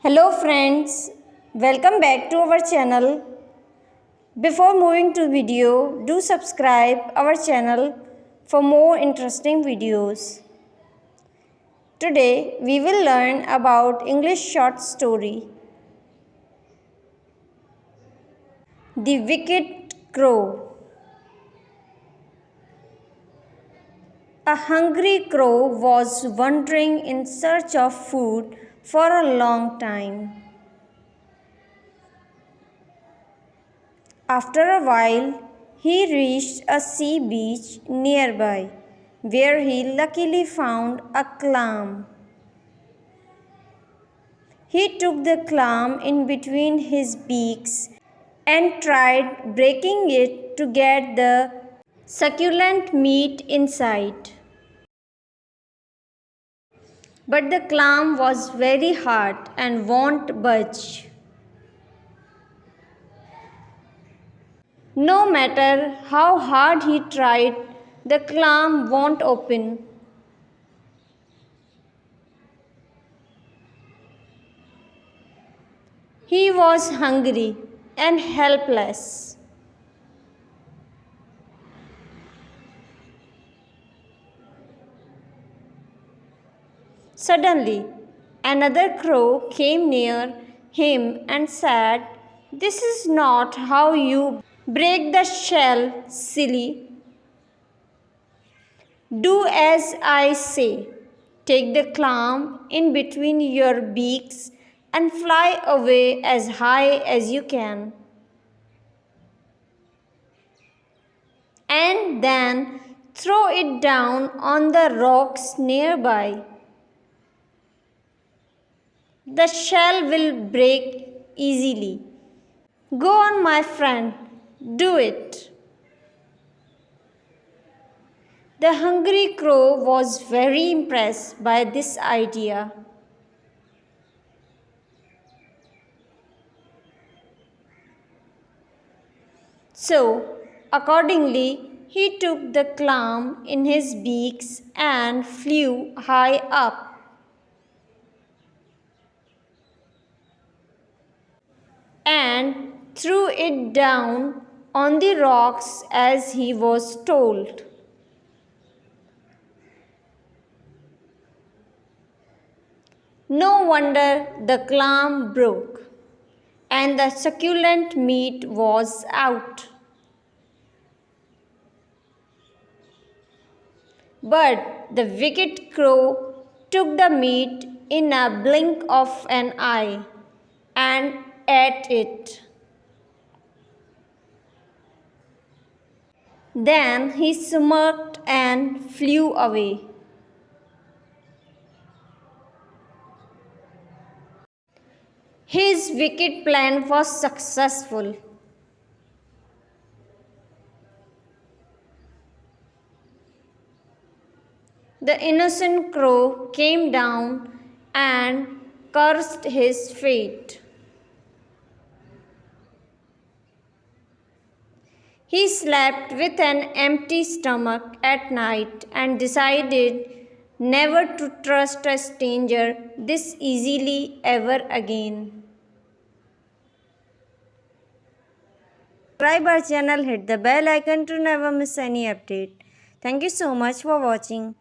Hello friends, welcome back to our channel. Before moving to video, do subscribe our channel for more interesting videos. Today we will learn about English short story. The Wicked Crow. A hungry crow was wandering in search of food for a long time. After a while, he reached a sea beach nearby, where he luckily found a clam. He took the clam in between his beaks and tried breaking it to get the succulent meat inside. But the clam was very hard and won't budge. No matter how hard he tried, the clam won't open. He was hungry and helpless. Suddenly, another crow came near him and said, "This is not how you break the shell, silly. Do as I say. Take the clam in between your beaks and fly away as high as you can. And then throw it down on the rocks nearby. The shell will break easily. Go on, my friend, do it." The hungry crow was very impressed by this idea. So, accordingly, he took the clam in his beaks and flew high up. And threw it down on the rocks as he was told. No wonder the clam broke, and the succulent meat was out. But the wicked crow took the meat in a blink of an eye and ate it. Then he smirked and flew away. His wicked plan was successful. The innocent crow came down and cursed his fate. He slept with an empty stomach at night and decided never to trust a stranger this easily ever again. Subscribe our channel, hit the bell icon to never miss any update. Thank you so much for watching.